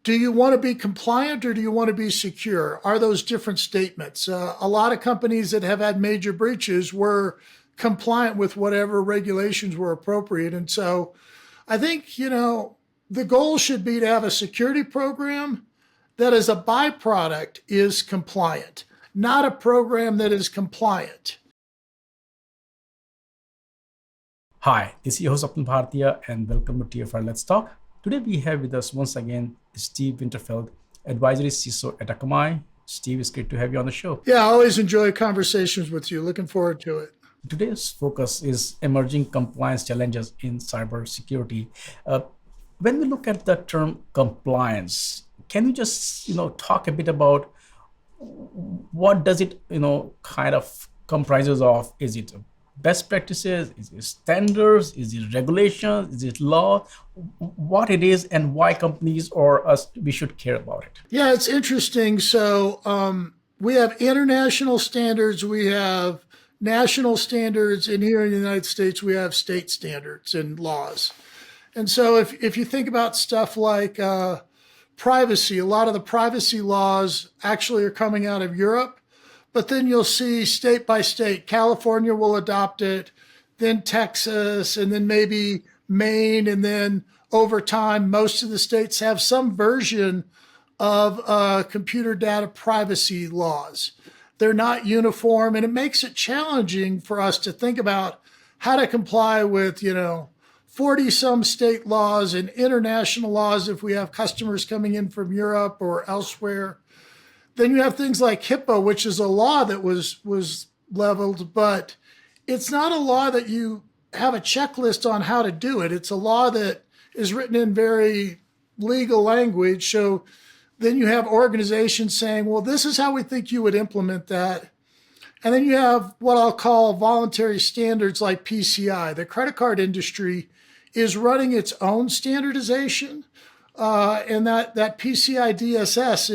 Do you want to be compliant or do you want to be secure? Are those different statements? A lot of companies that have had major breaches were compliant with whatever regulations were appropriate. And so I think, the goal should be to have a security program that as a byproduct is compliant, not a program that is compliant. Hi, this is your host Apun Bhartiya and welcome to TFR Let's Talk. Today we have with us once again Steve Winterfeld, Advisory CISO at Akamai. Steve, it's great to have you on the show. Yeah, I always enjoy conversations with you. Looking forward to it. Today's focus is emerging compliance challenges in cybersecurity. When we look at the term compliance, can you just talk a bit about what does it kind of comprises of? Is it best practices? Is it standards? Is it regulations? Is it law? What it is and why companies or us we should care about it? Yeah, it's interesting. So we have international standards, we have national standards, and here in the United States we have state standards and laws. And so if you think about stuff like privacy, a lot of the privacy laws actually are coming out of Europe. But then you'll see state by state, California will adopt it, then Texas, and then maybe Maine. And then over time, most of the states have some version of computer data privacy laws. They're not uniform, and it makes it challenging for us to think about how to comply with, 40 some state laws and international laws if we have customers coming in from Europe or elsewhere. Then you have things like HIPAA, which is a law that was leveled, but it's not a law that you have a checklist on how to do it. It's a law that is written in very legal language. So then you have organizations saying, well, this is how we think you would implement that. And then you have what I'll call voluntary standards like PCI. The credit card industry is running its own standardization. And that PCI DSS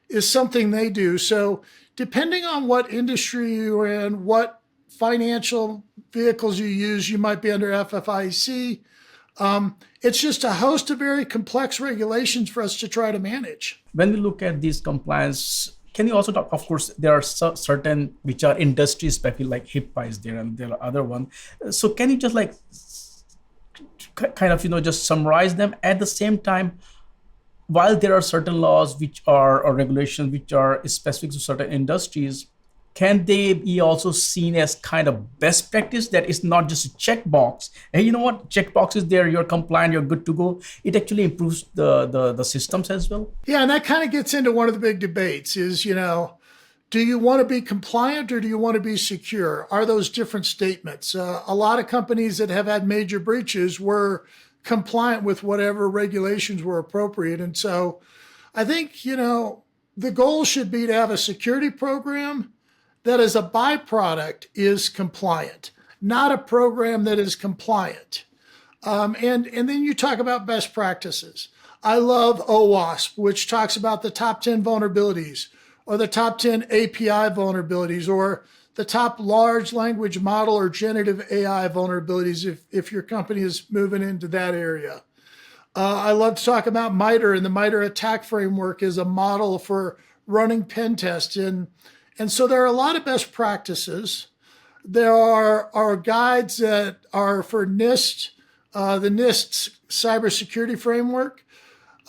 is something they do. So depending on what industry you're in, what financial vehicles you use, you might be under FFIEC. It's just a host of very complex regulations for us to try to manage. When we look at these compliance, can you also talk, of course, there are certain which are industry specific, like HIPAA is there and there are other ones. So can you just kind of, just summarize them at the same time? While there are certain laws which are or regulations which are specific to certain industries, can they be also seen as kind of best practice that is not just a checkbox? And you know what? Checkbox is there, you're compliant, you're good to go. It actually improves the systems as well. Yeah, and that kind of gets into one of the big debates is, do you want to be compliant or do you want to be secure? Are those different statements? A lot of companies that have had major breaches were compliant with whatever regulations were appropriate. And so I think, the goal should be to have a security program that as a byproduct is compliant, not a program that is compliant. And then you talk about best practices. I love OWASP, which talks about the top 10 vulnerabilities or the top 10 API vulnerabilities or the top large language model or generative AI vulnerabilities if your company is moving into that area. I love to talk about MITRE, and the MITRE attack framework is a model for running pen tests. And so there are a lot of best practices. There are guides that are for NIST, the NIST cybersecurity framework.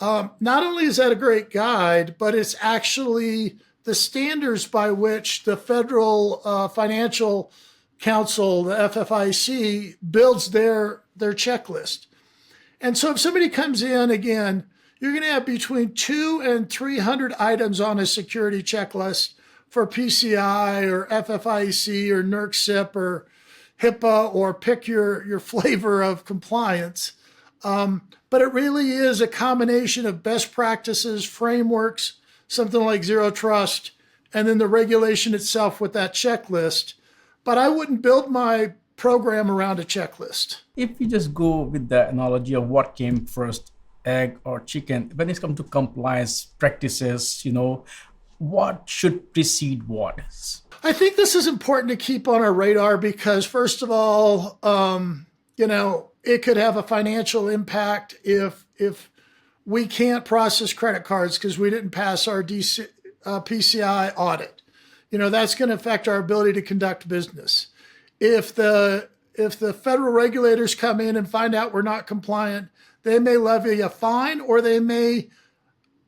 Not only is that a great guide, but it's actually the standards by which the Federal Financial Council, the FFIEC, builds their checklist. And so if somebody comes in, again, you're going to have between 200 and 300 items on a security checklist for PCI or FFIEC or NERC-CIP or HIPAA, or pick your flavor of compliance. But it really is a combination of best practices, frameworks, something like Zero Trust, and then the regulation itself with that checklist. But I wouldn't build my program around a checklist. If we just go with the analogy of what came first, egg or chicken, when it comes to compliance practices, what should precede what? I think this is important to keep on our radar because, first of all, it could have a financial impact if we can't process credit cards because we didn't pass our PCI audit. That's going to affect our ability to conduct business. If the federal regulators come in and find out we're not compliant, they may levy a fine or they may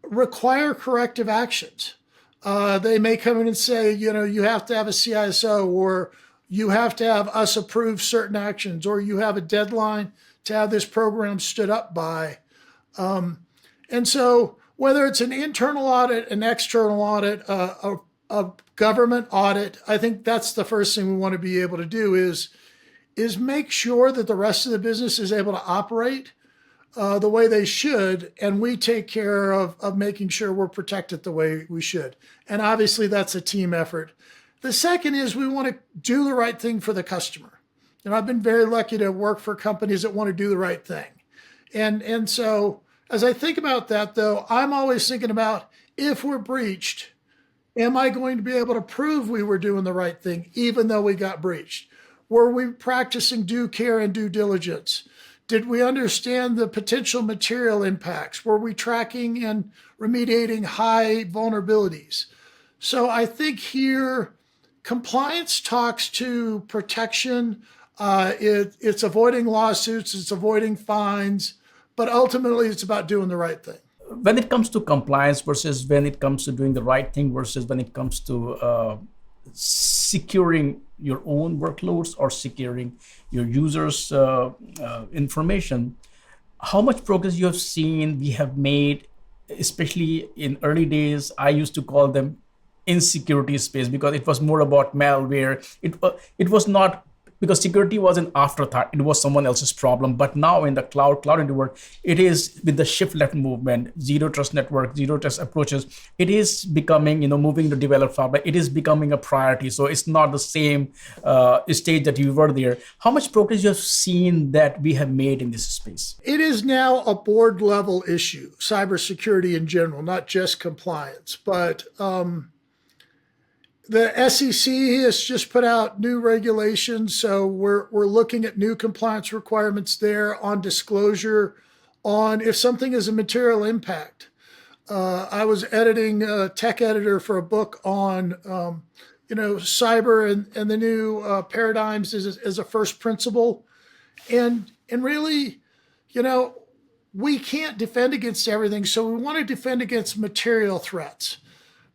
require corrective actions. They may come in and say, you have to have a CISO, or you have to have us approve certain actions, or you have a deadline to have this program stood up by. And so whether it's an internal audit, an external audit, a government audit, I think that's the first thing we want to be able to do is make sure that the rest of the business is able to operate the way they should, and we take care of making sure we're protected the way we should. And obviously that's a team effort. The second is we want to do the right thing for the customer. I've been very lucky to work for companies that want to do the right thing. And so as I think about that, though, I'm always thinking about, if we're breached, am I going to be able to prove we were doing the right thing, even though we got breached? Were we practicing due care and due diligence? Did we understand the potential material impacts? Were we tracking and remediating high vulnerabilities? So I think here, compliance talks to protection. It's avoiding lawsuits, it's avoiding fines, but ultimately it's about doing the right thing. When it comes to compliance versus when it comes to doing the right thing versus when it comes to securing your own workloads or securing your users' information, how much progress you have seen we have made, especially in early days? I used to call them insecurity space because it was more about malware. It was not, because security was an afterthought. It was someone else's problem. But now in the cloud network, it is with the shift left movement, zero trust network, zero trust approaches. It is becoming, moving to developed fabric. It is becoming a priority. So it's not the same stage that you were there. How much progress you have seen that we have made in this space? It is now a board level issue, cybersecurity in general, not just compliance, but the SEC has just put out new regulations, so we're looking at new compliance requirements there on disclosure, on if something is a material impact. I was editing a tech editor for a book on, cyber and the new paradigms as a first principle, and really, we can't defend against everything, so we want to defend against material threats.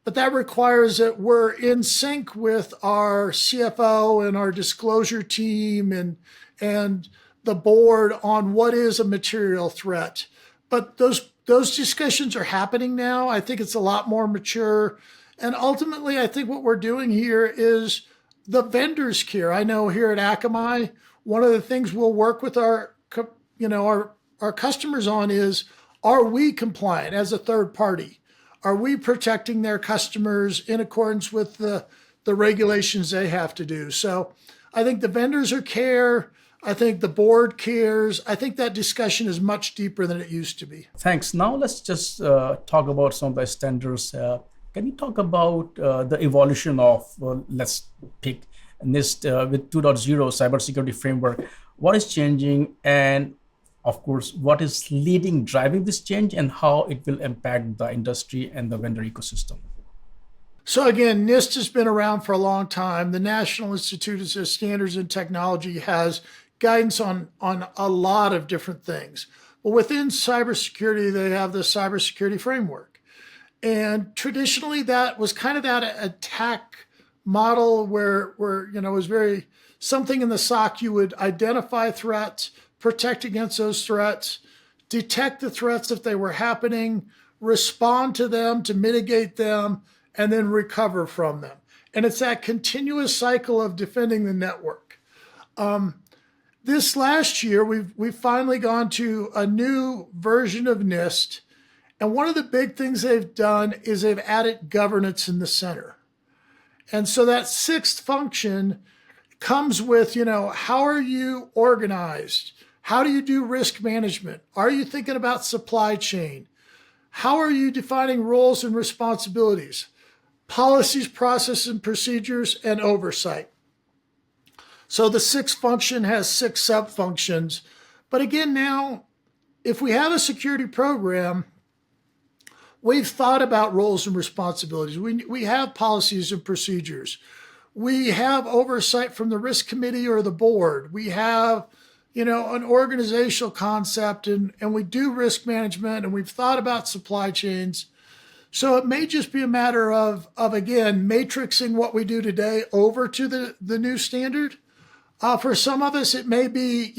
But that requires that we're in sync with our CFO and our disclosure team and the board on what is a material threat. But those discussions are happening now. I think it's a lot more mature. And ultimately, I think what we're doing here is the vendors care. I know here at Akamai, one of the things we'll work with our customers on is, are we compliant as a third party? Are we protecting their customers in accordance with the regulations they have to do? So I think the vendors care. I think the board cares. I think that discussion is much deeper than it used to be. Thanks. Now let's just talk about some of the standards. Can you talk about the evolution of, let's pick NIST with 2.0 cybersecurity framework? What is changing, and of course, what is driving this change, and how it will impact the industry and the vendor ecosystem? So again, NIST has been around for a long time. The National Institute of Standards and Technology has guidance on a lot of different things. But within cybersecurity, they have the cybersecurity framework. And traditionally, that was kind of that attack model where it was very something in the SOC. You would identify threats, protect against those threats, detect the threats if they were happening, respond to them to mitigate them, and then recover from them. And it's that continuous cycle of defending the network. This last year, we've finally gone to a new version of NIST. And one of the big things they've done is they've added governance in the center. And so that sixth function comes with, how are you organized? How do you do risk management? Are you thinking about supply chain? How are you defining roles and responsibilities? Policies, processes, and procedures, and oversight. So the sixth function has 6 sub-functions. But again, now, if we have a security program, we've thought about roles and responsibilities. We have policies and procedures. We have oversight from the risk committee or the board. We have, an organizational concept, and we do risk management, and we've thought about supply chains. So it may just be a matter of again, matrixing what we do today over to the new standard. For some of us, it may be,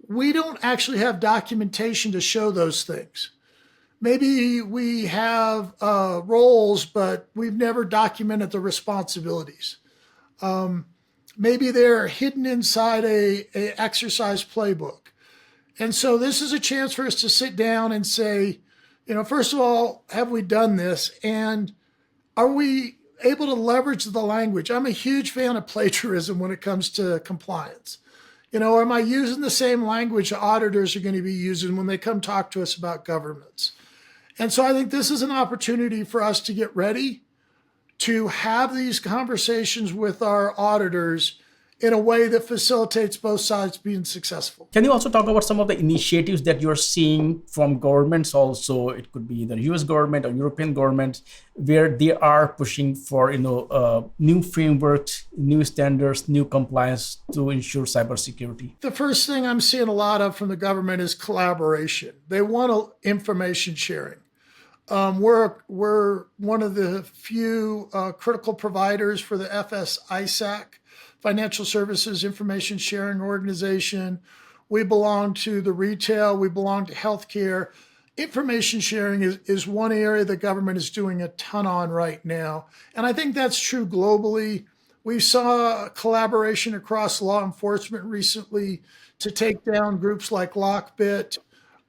we don't actually have documentation to show those things. Maybe we have roles, but we've never documented the responsibilities. Maybe they're hidden inside a exercise playbook. And so this is a chance for us to sit down and say, first of all, have we done this? And are we able to leverage the language? I'm a huge fan of plagiarism when it comes to compliance. Am I using the same language auditors are going to be using when they come talk to us about governments? And so I think this is an opportunity for us to get ready to have these conversations with our auditors in a way that facilitates both sides being successful. Can you also talk about some of the initiatives that you're seeing from governments also? It could be the US government or European government, where they are pushing for, new frameworks, new standards, new compliance to ensure cybersecurity. The first thing I'm seeing a lot of from the government is collaboration. They want information sharing. We're one of the few critical providers for the FS-ISAC, Financial Services Information Sharing Organization. We belong to the retail. We belong to healthcare. Information sharing is one area the government is doing a ton on right now. And I think that's true globally. We saw collaboration across law enforcement recently to take down groups like Lockbit.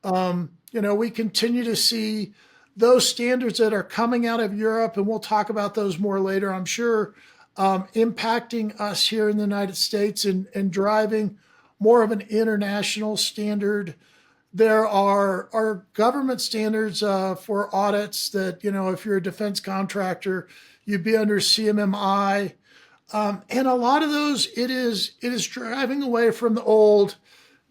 We continue to see those standards that are coming out of Europe, and we'll talk about those more later, I'm sure, impacting us here in the United States and driving more of an international standard. There are government standards for audits that, if you're a defense contractor, you'd be under CMMI. And a lot of those, it is driving away from the old,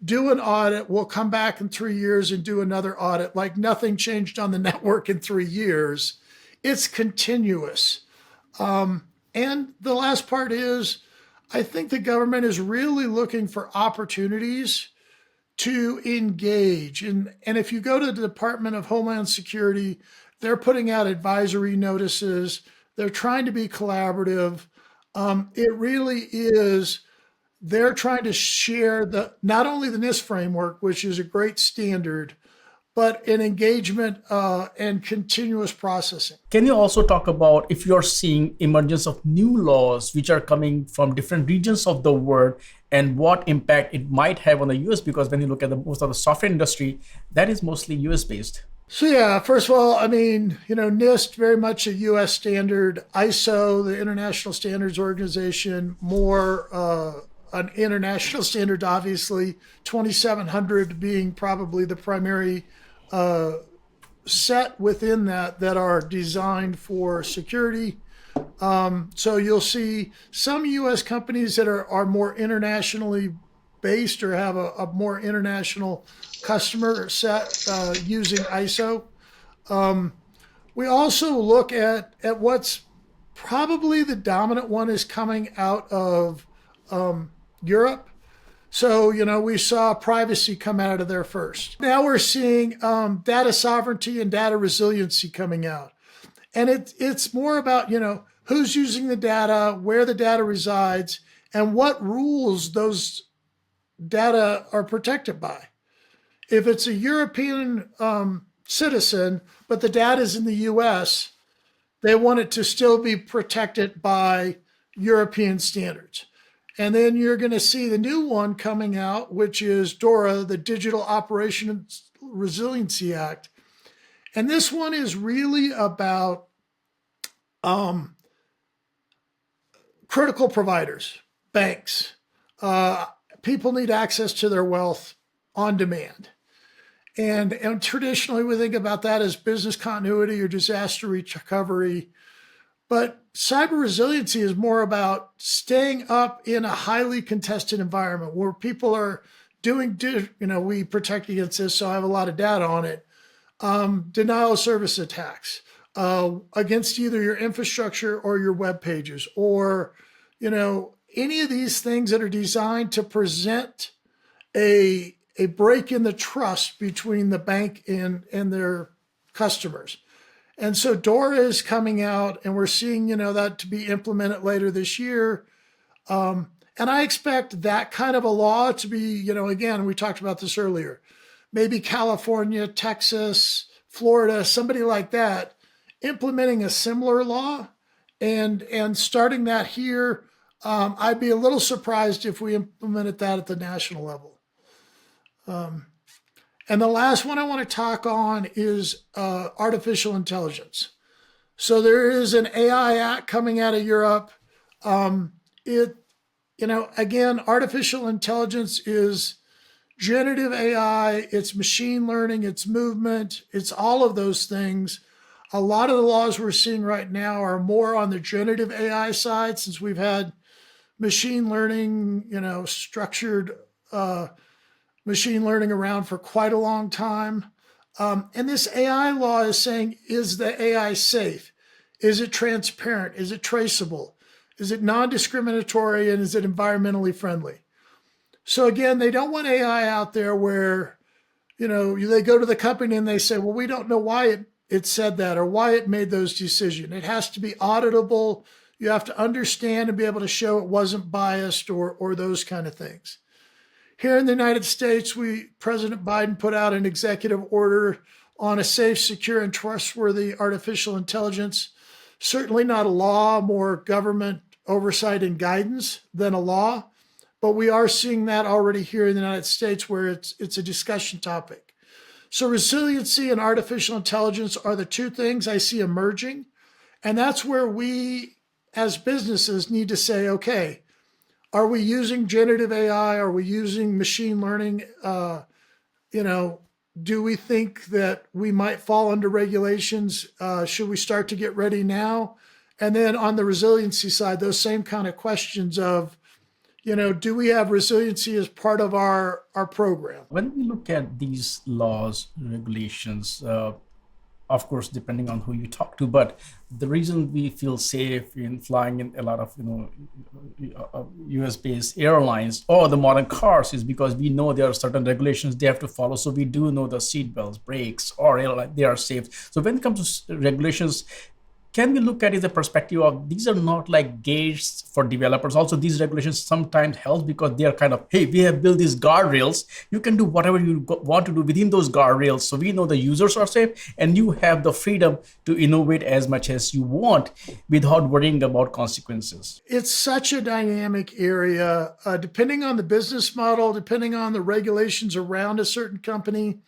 do an audit, we'll come back in 3 years and do another audit, like nothing changed on the network in 3 years. It's continuous. And the last part is, I think the government is really looking for opportunities to engage. And if you go to the Department of Homeland Security, they're putting out advisory notices. They're trying to be collaborative. It really is, they're trying to share not only the NIST framework, which is a great standard, but an engagement and continuous processing. Can you also talk about if you're seeing emergence of new laws which are coming from different regions of the world and what impact it might have on the US? Because when you look at most of the software industry, that is mostly US based. So yeah, first of all, NIST, very much a US standard. ISO, the International Standards Organization, more an international standard, obviously, 2700 being probably the primary set within that are designed for security. So you'll see some US companies that are more internationally based or have a more international customer set using ISO. We also look at what's probably the dominant one is coming out of Europe. So, we saw privacy come out of there first. Now we're seeing data sovereignty and data resiliency coming out. And it's more about, who's using the data, where the data resides, and what rules those data are protected by. If it's a European citizen, but the data is in the US, they want it to still be protected by European standards. And then you're going to see the new one coming out, which is DORA, the Digital Operations Resiliency Act. And this one is really about critical providers, banks. People need access to their wealth on demand. And traditionally, we think about that as business continuity or disaster recovery. But cyber resiliency is more about staying up in a highly contested environment where people are doing, we protect against this, so I have a lot of data on it. denial of service attacks against either your infrastructure or your web pages, or any of these things that are designed to present a break in the trust between the bank and their customers. And so DORA is coming out, and we're seeing that to be implemented later this year. And I expect that kind of a law to be, again, we talked about this earlier, maybe California, Texas, Florida, somebody like that, implementing a similar law and starting that here. I'd be a little surprised if we implemented that at the national level. And the last one I want to talk on is artificial intelligence. So there is an AI Act coming out of Europe. Again, artificial intelligence is generative AI, it's machine learning, it's movement, it's all of those things. A lot of the laws we're seeing right now are more on the generative AI side, since we've had machine learning, structured machine learning around for quite a long time. And this AI law is saying, is the AI safe? Is it transparent? Is it traceable? Is it non-discriminatory? And is it environmentally friendly? So again, they don't want AI out there where, they go to the company and they say, well, we don't know why it said that or why it made those decisions. It has to be auditable. You have to understand and be able to show it wasn't biased or those kind of things. Here in the United States, President Biden put out an executive order on a safe, secure, and trustworthy artificial intelligence. Certainly not a law, more government oversight and guidance than a law, but we are seeing that already here in the United States, where it's a discussion topic. So resiliency and artificial intelligence are the two things I see emerging, and that's where we as businesses need to say, okay, are we using generative AI? Are we using machine learning? Do we think that we might fall under regulations? Should we start to get ready now? And then on the resiliency side, those same kind of questions of, do we have resiliency as part of our program? When we look at these laws, regulations, of course, depending on who you talk to, but the reason we feel safe in flying in a lot of US-based airlines or the modern cars is because we know there are certain regulations they have to follow. So we do know the seat belts, brakes, or airline, they are safe. So when it comes to regulations, can we look at it as a perspective of these are not like gates for developers? Also, these regulations sometimes help because they are kind of, hey, we have built these guardrails. You can do whatever you want to do within those guardrails. So we know the users are safe and you have the freedom to innovate as much as you want without worrying about consequences. It's such a dynamic area, depending on the business model, depending on the regulations around a certain company,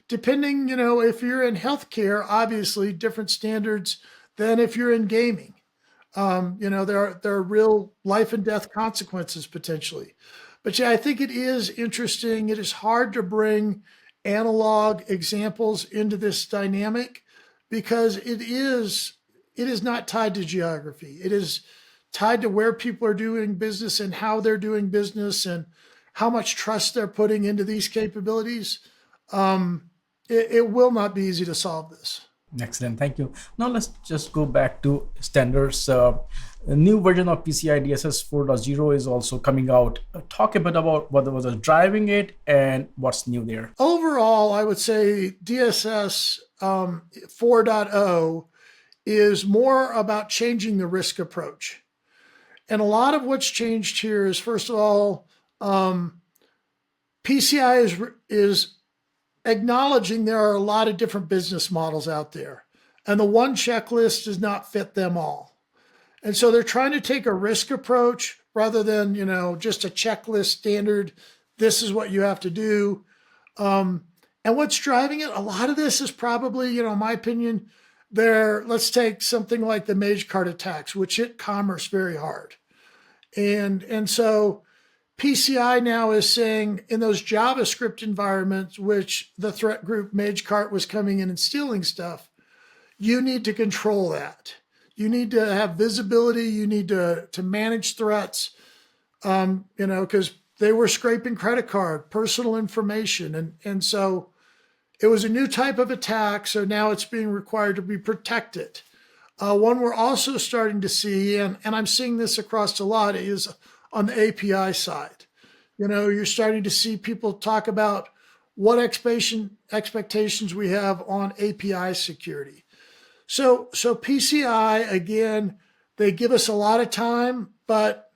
depending, if you're in healthcare, obviously different standards than if you're in gaming. There are real life and death consequences potentially. But yeah, I think it is interesting. It is hard to bring analog examples into this dynamic because it is not tied to geography. It is tied to where people are doing business and how they're doing business and how much trust they're putting into these capabilities. It will not be easy to solve this. Excellent. Thank you. Now let's just go back to standards. A new version of PCI DSS 4.0 is also coming out. Talk a bit about what was driving it and what's new there. Overall, I would say DSS 4.0 is more about changing the risk approach. And a lot of what's changed here is, first of all, PCI is acknowledging there are a lot of different business models out there, and the one checklist does not fit them all. And so they're trying to take a risk approach rather than, just a checklist standard. This is what you have to do. And what's driving it? A lot of this is probably, in my opinion, let's take something like the Mage Card attacks, which hit commerce very hard. And so PCI now is saying in those JavaScript environments, which the threat group MageCart was coming in and stealing stuff, you need to control that. You need to have visibility. You need to manage threats, because they were scraping credit card, personal information. And so It was a new type of attack, so now it's being required to be protected. One we're also starting to see, and I'm seeing this across a lot, is on the API side. You're starting to see people talk about what expectations we have on API security. So PCI, again, they give us a lot of time, but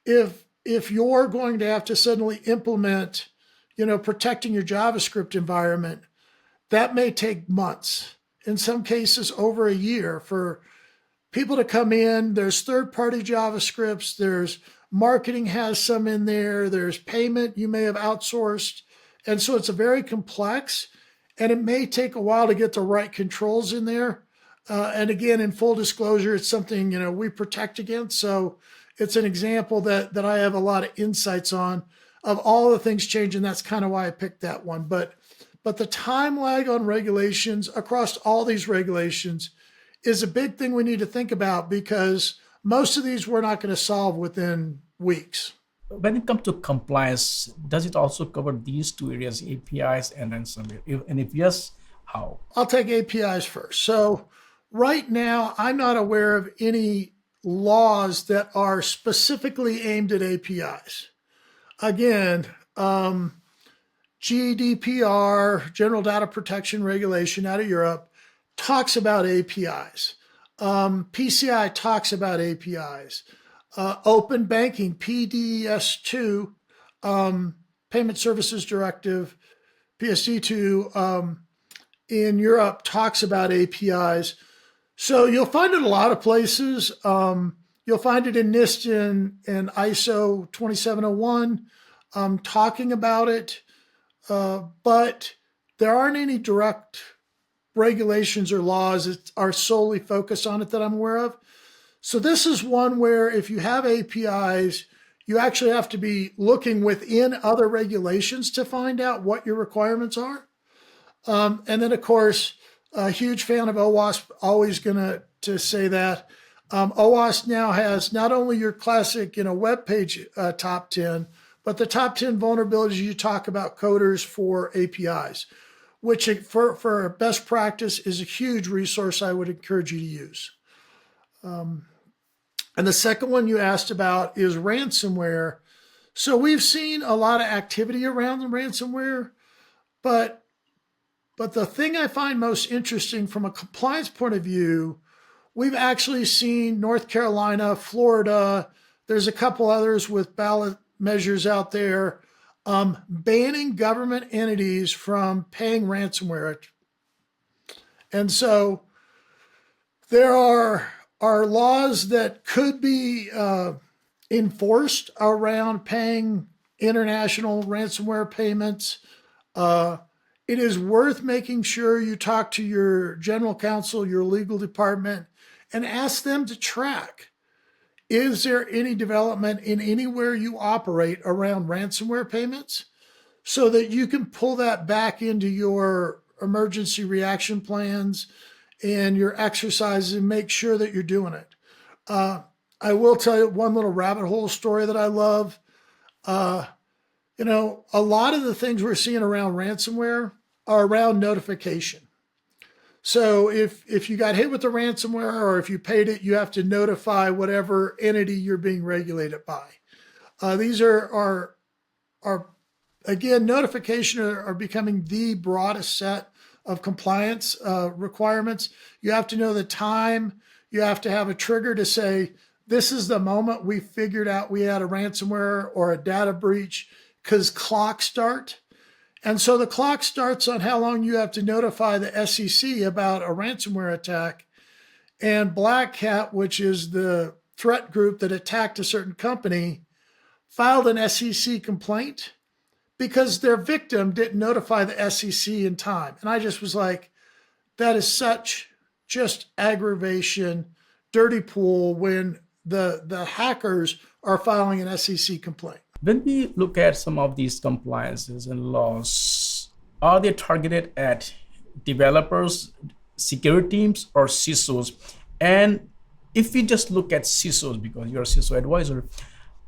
if you're going to have to suddenly implement, protecting your JavaScript environment, that may take months, in some cases over a year, for people to come in. There's third-party JavaScripts, there's marketing has some in there, there's payment you may have outsourced. And so it's a very complex, and it may take a while to get the right controls in there. And again, in full disclosure, it's something, we protect against. So it's an example that I have a lot of insights on of all the things changing. That's kind of why I picked that one. But the time lag on regulations across all these regulations is a big thing we need to think about, because most of these we're not going to solve within weeks. When it comes to compliance, does it also cover these two areas, APIs and ransomware? And if yes, how? I'll take APIs first. So right now, I'm not aware of any laws that are specifically aimed at APIs. Again, GDPR, General Data Protection Regulation out of Europe, talks about APIs. PCI talks about APIs. Open banking, PDS2, Payment Services Directive, PSD2 in Europe talks about APIs. So you'll find it a lot of places. You'll find it in NIST and ISO 2701 talking about it. But there aren't any direct regulations or laws that are solely focused on it that I'm aware of. So this is one where if you have APIs, you actually have to be looking within other regulations to find out what your requirements are. And then, of course, a huge fan of OWASP, always going to say that. OWASP now has not only your classic, web page top 10, but the top 10 vulnerabilities you talk about coders for APIs, which for best practice is a huge resource I would encourage you to use. And the second one you asked about is ransomware. So we've seen a lot of activity around the ransomware, but the thing I find most interesting from a compliance point of view, we've actually seen North Carolina, Florida, there's a couple others with ballot measures out there, banning government entities from paying ransomware. And so there are laws that could be enforced around paying international ransomware payments. It is worth making sure you talk to your general counsel, your legal department, and ask them to track. Is there any development in anywhere you operate around ransomware payments, so that you can pull that back into your emergency reaction plans and your exercises and make sure that you're doing it. I will tell you one little rabbit hole story that I love. A lot of the things we're seeing around ransomware are around notification. So if you got hit with the ransomware, or if you paid it, you have to notify whatever entity you're being regulated by. These are again, notification are becoming the broadest set of compliance requirements. You have to know the time. You have to have a trigger to say, this is the moment we figured out we had a ransomware or a data breach, because clocks start. And so the clock starts on how long you have to notify the SEC about a ransomware attack. And Black Hat, which is the threat group that attacked a certain company, filed an SEC complaint because their victim didn't notify the SEC in time. And I just was like, that is such just aggravation, dirty pool, when the hackers are filing an SEC complaint. When we look at some of these compliances and laws, are they targeted at developers, security teams, or CISOs? And if we just look at CISOs, because you're a CISO advisor,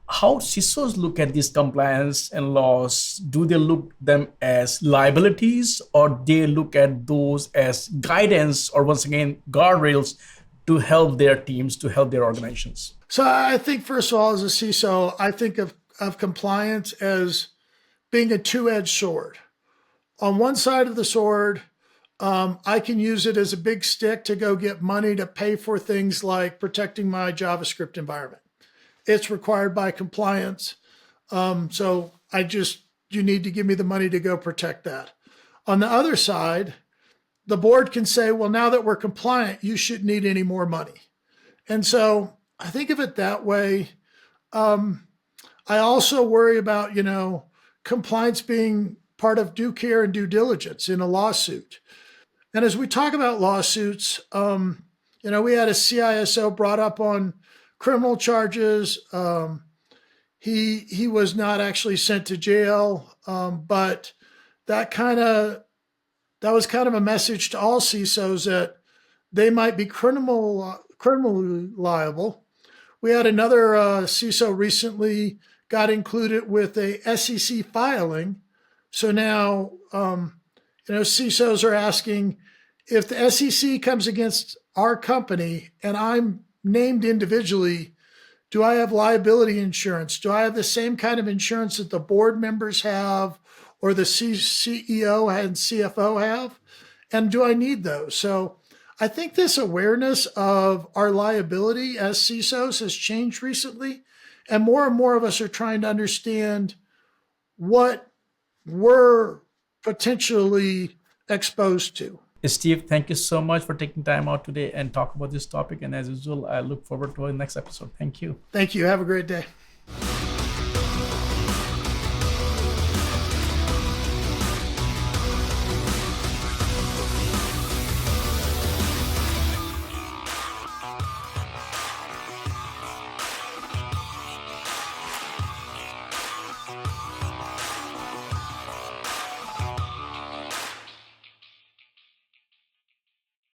how CISOs look at these compliance and laws? Do they look them as liabilities, or they look at those as guidance, or once again, guardrails to help their teams, to help their organizations? So I think, first of all, as a CISO, I think of compliance as being a two-edged sword. On one side of the sword, I can use it as a big stick to go get money to pay for things like protecting my JavaScript environment. It's required by compliance. So you need to give me the money to go protect that. On the other side, the board can say, well, now that we're compliant, you shouldn't need any more money. And so I think of it that way. I also worry about, compliance being part of due care and due diligence in a lawsuit. And as we talk about lawsuits, we had a CISO brought up on criminal charges. He was not actually sent to jail, but that was kind of a message to all CISOs that they might be criminally liable. We had another CISO recently got included with a SEC filing. So now, CISOs are asking, if the SEC comes against our company and I'm named individually, do I have liability insurance? Do I have the same kind of insurance that the board members have or the CEO and CFO have? And do I need those? So I think this awareness of our liability as CISOs has changed recently. And more of us are trying to understand what we're potentially exposed to. Steve, thank you so much for taking time out today and talk about this topic. And as usual, I look forward to our next episode. Thank you. Thank you. Have a great day.